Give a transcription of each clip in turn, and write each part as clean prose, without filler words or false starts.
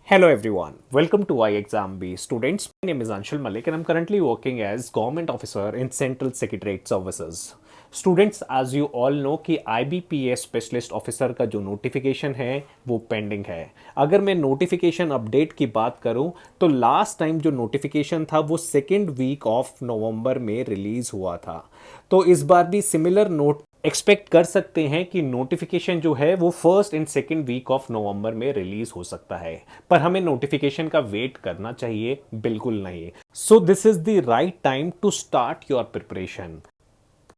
Hello everyone, welcome to iExamB. Students, my name is Anshul Malik and I'm currently working as government officer in Central Secretariat Services. Students, as you all know कि IBPS specialist officer का जो notification है वो pending है। अगर मैं notification update की बात करूं तो लास्ट टाइम जो नोटिफिकेशन था वो सेकेंड वीक ऑफ नवंबर में रिलीज हुआ था। तो इस बार भी सिमिलर नोट एक्सपेक्ट कर सकते हैं कि नोटिफिकेशन जो है वो first and second week of November में रिलीज हो सकता है, पर हमें नोटिफिकेशन का वेट करना चाहिए बिल्कुल नहीं। So this is the right time to start your preparation.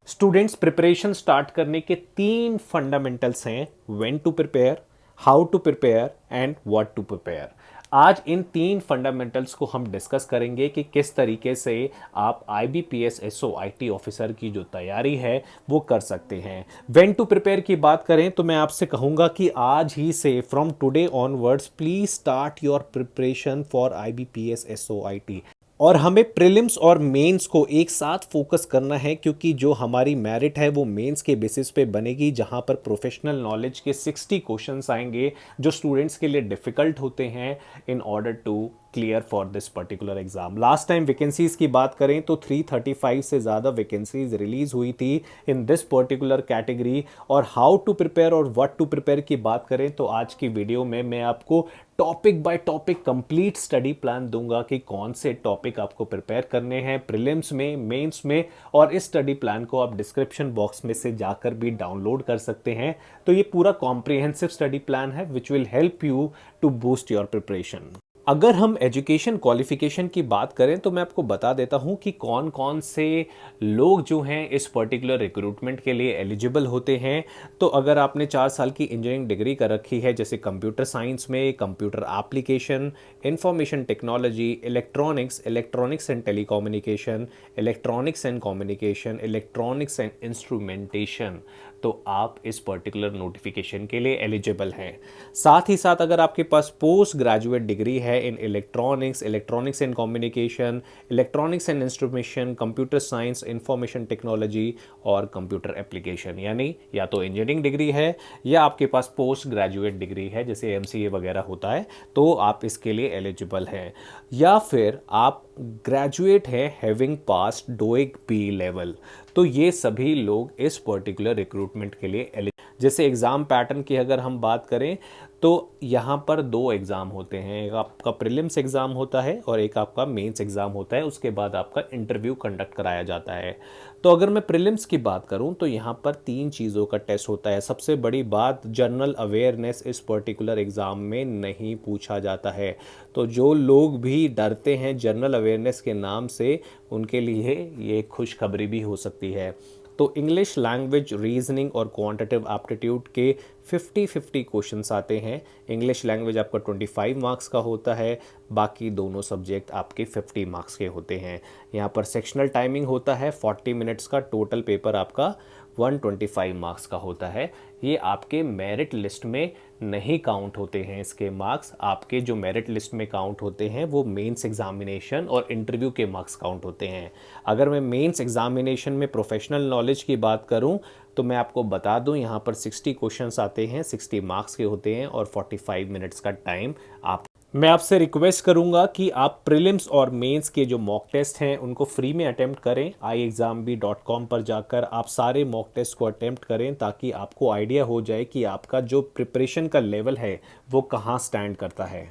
Students, preparation start करने के तीन फंडामेंटल्स हैं: when to prepare, how to prepare and what to prepare. आज इन तीन फंडामेंटल्स को हम डिस्कस करेंगे कि किस तरीके से आप IBPS SOIT ऑफिसर की जो तैयारी है वो कर सकते हैं। व्हेन टू प्रिपेयर की बात करें तो मैं आपसे कहूँगा कि आज ही से from today onwards please start your preparation for IBPS SOIT। और हमें प्रीलिम्स और मेंस को एक साथ फोकस करना है, क्योंकि जो हमारी मेरिट है वो मेंस के बेसिस पे बनेगी, जहां पर प्रोफेशनल नॉलेज के 60 क्वेश्चंस आएंगे जो स्टूडेंट्स के लिए डिफ़िकल्ट होते हैं in order to clear for this particular exam. Last time vacancies की बात करें तो 335 से ज़्यादा वैकेंसीज रिलीज हुई थी इन दिस पर्टिकुलर कैटेगरी। और हाउ टू प्रिपेयर और व्हाट टू प्रिपेयर की बात करें तो आज की वीडियो में मैं आपको topic by topic complete study plan दूंगा कि कौन से टॉपिक आपको प्रिपेयर करने हैं प्रीलिम्स में, मेंस में। और इस स्टडी प्लान को आप डिस्क्रिप्शन बॉक्स में से जाकर भी डाउनलोड कर सकते हैं। तो ये पूरा कॉम्प्रिहेंसिव स्टडी प्लान है which will help you to boost your preparation. अगर हम एजुकेशन क्वालिफिकेशन की बात करें तो मैं आपको बता देता हूं कि कौन कौन से लोग जो हैं इस पर्टिकुलर रिक्रूटमेंट के लिए एलिजिबल होते हैं। तो अगर आपने 4 साल की इंजीनियरिंग डिग्री कर रखी है, जैसे कंप्यूटर साइंस में computer application, information technology, electronics and telecommunication, electronics and communication, electronics and instrumentation, तो आप इस पर्टिकुलर नोटिफिकेशन के लिए एलिजिबल हैं। साथ ही साथ अगर आपके पास पोस्ट ग्रेजुएट डिग्री है in electronics and communication, electronics and instrumentation, computer science, information technology और कंप्यूटर एप्लीकेशन, यानी या तो इंजीनियरिंग डिग्री है या आपके पास पोस्ट ग्रेजुएट डिग्री है जैसे MCA वगैरह होता है, तो आप इसके लिए एलिजिबल हैं। या फिर आप ग्रेजुएट है हैविंग पास्ड डोइक बी लेवल, तो ये सभी लोग इस पर्टिकुलर रिक्रूटमेंट के लिए जैसे एग्ज़ाम पैटर्न की अगर हम बात करें तो यहाँ पर 2 एग्ज़ाम होते हैं, एक आपका प्रीलिम्स एग्ज़ाम होता है और एक आपका मेंस एग्ज़ाम होता है। उसके बाद आपका इंटरव्यू कंडक्ट कराया जाता है। तो अगर मैं प्रीलिम्स की बात करूँ तो यहाँ पर 3 चीज़ों का टेस्ट होता है। सबसे बड़ी बात, जनरल अवेयरनेस इस पर्टिकुलर एग्ज़ाम में नहीं पूछा जाता है। तो जो लोग भी डरते हैं जनरल अवेयरनेस के नाम से, उनके लिए ये खुशखबरी भी हो सकती है। तो इंग्लिश लैंग्वेज, रीजनिंग और क्वांटिटेटिव एप्टीट्यूड के 50-50 क्वेश्चंस आते हैं। इंग्लिश लैंग्वेज आपका 25 मार्क्स का होता है, बाकी दोनों सब्जेक्ट आपके 50 मार्क्स के होते हैं। यहाँ पर सेक्शनल टाइमिंग होता है 40 मिनट्स का, टोटल पेपर आपका 125 मार्क्स का होता है। ये आपके मेरिट लिस्ट में नहीं काउंट होते हैं, इसके मार्क्स आपके जो मेरिट लिस्ट में काउंट होते हैं वो मेंस एग्जामिनेशन और इंटरव्यू के मार्क्स काउंट होते हैं। अगर मैं मेंस एग्जामिनेशन में प्रोफेशनल नॉलेज की बात करूं तो मैं आपको बता दूं यहाँ पर 60 क्वेश्चंस आते हैं, 60 मार्क्स के होते हैं और 45 मिनट्स का टाइम आप मैं आपसे रिक्वेस्ट करूंगा कि आप प्रीलिम्स और मेंस के जो मॉक टेस्ट हैं उनको फ्री में अटेम्प्ट करें। iexamb.com पर जाकर आप सारे मॉक टेस्ट को अटेम्प्ट करें, ताकि आपको आइडिया हो जाए कि आपका जो प्रिपरेशन का लेवल है वो कहाँ स्टैंड करता है।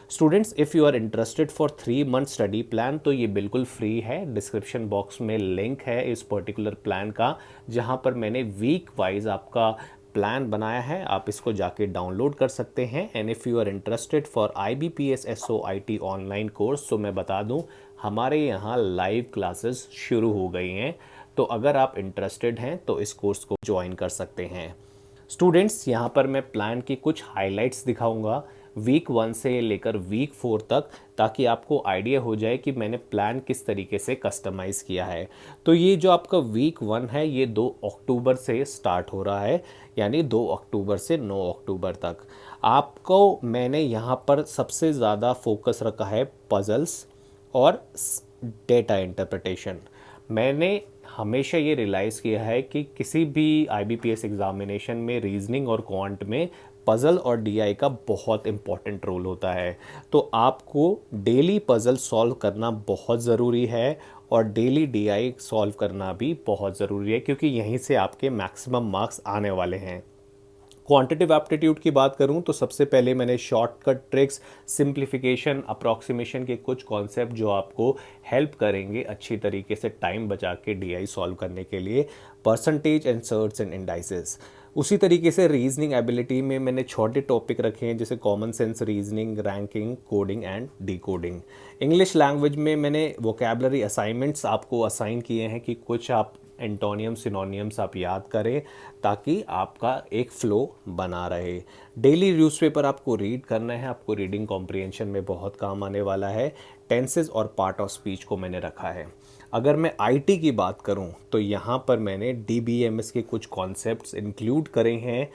Students, if you are interested for 3 month study plan तो ये बिल्कुल फ्री है। डिस्क्रिप्शन बॉक्स में लिंक है इस पर्टिकुलर प्लान का, जहाँ पर मैंने वीक वाइज आपका प्लान बनाया है। आप इसको जाके डाउनलोड कर सकते हैं। And if you are interested for IBPS SOIT online course, तो मैं बता दूं हमारे यहाँ लाइव क्लासेस शुरू हो गई हैं। तो अगर आप इंटरेस्टेड हैं तो इस कोर्स को ज्वाइन कर सकते हैं। स्टूडेंट्स, यहाँ पर मैं प्लान की कुछ हाइलाइट्स दिखाऊंगा वीक 1 से लेकर वीक 4 तक, ताकि आपको आइडिया हो जाए कि मैंने प्लान किस तरीके से कस्टमाइज़ किया है। तो ये जो आपका वीक 1 है ये 2 अक्टूबर से स्टार्ट हो रहा है, यानी 2 अक्टूबर से 9 अक्टूबर तक। आपको मैंने यहाँ पर सबसे ज़्यादा फोकस रखा है पजल्स और डेटा इंटरप्रिटेशन। मैंने हमेशा ये रियलाइज़ किया है कि किसी भी IBPS एग्ज़ामिनेशन में रीजनिंग और क्वांट में पज़ल और डीआई का बहुत इंपॉर्टेंट रोल होता है। तो आपको डेली पज़ल सॉल्व करना बहुत ज़रूरी है और डेली डीआई सॉल्व करना भी बहुत ज़रूरी है, क्योंकि यहीं से आपके मैक्सिमम मार्क्स आने वाले हैं। क्वांटिटिव एप्टीट्यूड की बात करूं तो सबसे पहले मैंने शॉर्टकट ट्रिक्स, सिंप्लीफिकेशन, अप्रॉक्सीमेशन के कुछ कॉन्सेप्ट जो आपको हेल्प करेंगे अच्छी तरीके से टाइम बचा के डीआई सॉल्व करने के लिए, परसेंटेज, इंसर्ट्स एंड इंडाइसेस। उसी तरीके से रीजनिंग एबिलिटी में मैंने छोटे टॉपिक रखे हैं जैसे common sense reasoning, ranking, coding and decoding. English language में मैंने वोकैबुलरी असाइनमेंट्स आपको असाइन किए हैं कि कुछ आप एंटोनियम, सिनोनियम्स आप याद करें ताकि आपका एक फ्लो बना रहे। डेली न्यूज़पेपर आपको रीड करना है, आपको रीडिंग कॉम्प्रिहेंशन में बहुत काम आने वाला है। टेंसेस और पार्ट ऑफ स्पीच को मैंने रखा है। अगर मैं आईटी की बात करूं तो यहाँ पर मैंने डीबीएमएस के कुछ कॉन्सेप्ट्स इंक्लूड करे हैं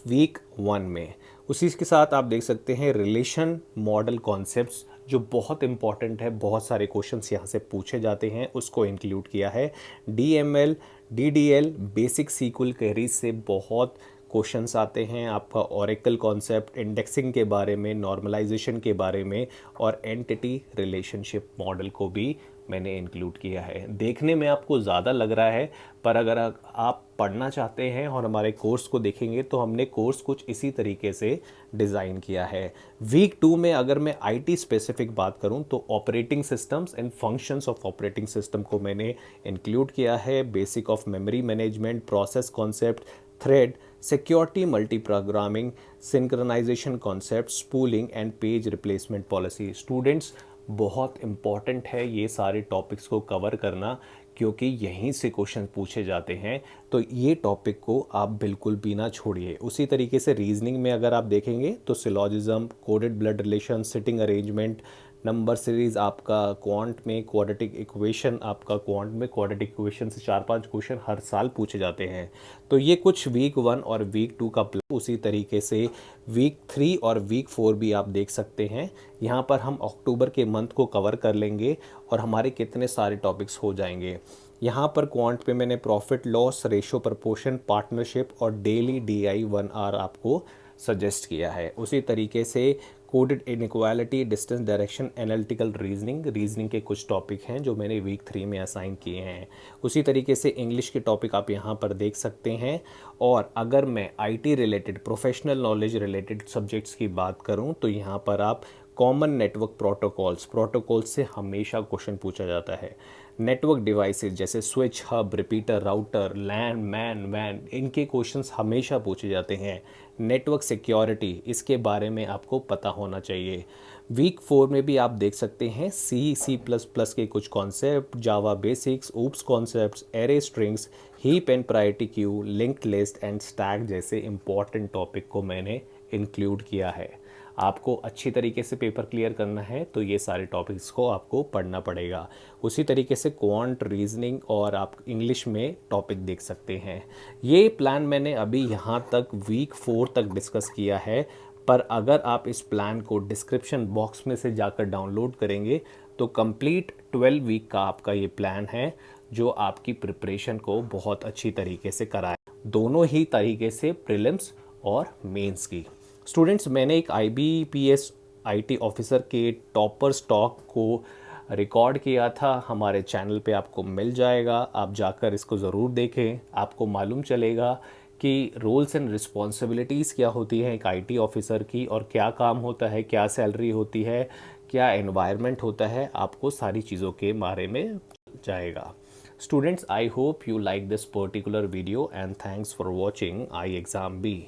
वीक 1 में। उसी के साथ आप देख सकते हैं रिलेशन मॉडल कॉन्सेप्ट्स जो बहुत इंपॉर्टेंट है, बहुत सारे क्वेश्चंस यहाँ से पूछे जाते हैं, उसको इंक्लूड किया है। DML, DDL, basic SQL queries से बहुत क्वेश्चंस आते हैं। आपका ओरेकल कॉन्सेप्ट, इंडेक्सिंग के बारे में, नॉर्मलाइजेशन के बारे में और एंटिटी रिलेशनशिप मॉडल को भी मैंने इंक्लूड किया है। देखने में आपको ज़्यादा लग रहा है, पर अगर आप पढ़ना चाहते हैं और हमारे कोर्स को देखेंगे तो हमने कोर्स कुछ इसी तरीके से डिज़ाइन किया है। वीक 2 में अगर मैं आईटी स्पेसिफिक बात करूं तो operating systems and functions of operating system को मैंने इंक्लूड किया है। Basic of memory management, process concept, thread, security, multi programming, synchronisation concept, spooling and page replacement policy. Students, बहुत इंपॉर्टेंट है ये सारे टॉपिक्स को कवर करना, क्योंकि यहीं से क्वेश्चन पूछे जाते हैं। तो ये टॉपिक को आप बिल्कुल भी ना छोड़िए। उसी तरीके से रीजनिंग में अगर आप देखेंगे तो syllogism, coded blood relation, sitting arrangement, number series, आपका क्वांट में क्वाड्रेटिक इक्वेशन, आपका क्वांट में क्वाड्रेटिक इक्वेशन से 4-5 क्वेश्चन हर साल पूछे जाते हैं। तो ये कुछ वीक 1 और वीक 2 का प्लान। उसी तरीके से वीक 3 और वीक 4 भी आप देख सकते हैं। यहाँ पर हम अक्टूबर के मंथ को कवर कर लेंगे और हमारे कितने सारे टॉपिक्स हो जाएंगे। यहाँ पर क्वांट पे मैंने profit loss ratio proportion, partnership और डेली डीआई 1 आवर आपको सजेस्ट किया है। उसी तरीके से coded inequality, distance direction, analytical reasoning के कुछ टॉपिक हैं जो मैंने वीक 3 में असाइन किए हैं। उसी तरीके से इंग्लिश के टॉपिक आप यहाँ पर देख सकते हैं। और अगर मैं IT related, professional knowledge related subjects की बात करूँ तो यहाँ पर आप कॉमन नेटवर्क प्रोटोकॉल्स से हमेशा क्वेश्चन पूछा जाता है। नेटवर्क डिवाइसेस जैसे स्विच, हब, रिपीटर, राउटर, लैन, मैन, वैन, इनके क्वेश्चंस हमेशा पूछे जाते हैं। नेटवर्क सिक्योरिटी, इसके बारे में आपको पता होना चाहिए। वीक 4 में भी आप देख सकते हैं C++ के कुछ concept, Java basics, oops concepts, array strings, heap and priority queue, linked list and stack जैसे इंपॉर्टेंट टॉपिक को मैंने इंक्लूड किया है। आपको अच्छी तरीके से पेपर क्लियर करना है तो ये सारे टॉपिक्स को आपको पढ़ना पड़ेगा। उसी तरीके से क्वांट, रीजनिंग और आप इंग्लिश में टॉपिक देख सकते हैं। ये प्लान मैंने अभी यहाँ तक वीक 4 तक डिस्कस किया है, पर अगर आप इस प्लान को डिस्क्रिप्शन बॉक्स में से जाकर डाउनलोड करेंगे तो कंप्लीट 12 वीक का आपका ये प्लान है जो आपकी प्रिपरेशन को बहुत अच्छी तरीके से कराए, दोनों ही तरीके से, प्रीलिम्स और मेंस की। स्टूडेंट्स, मैंने एक IBPS IT ऑफिसर के टॉपर स्टॉक को रिकॉर्ड किया था, हमारे चैनल पे आपको मिल जाएगा। आप जाकर इसको ज़रूर देखें, आपको मालूम चलेगा कि रोल्स एंड रिस्पॉन्सिबिलिटीज़ क्या होती हैं एक IT ऑफिसर की, और क्या काम होता है, क्या सैलरी होती है, क्या एनवायरनमेंट होता है, आपको सारी चीज़ों के बारे में जाएगा। Students, I hope you like this particular video and thanks for watching iExamB.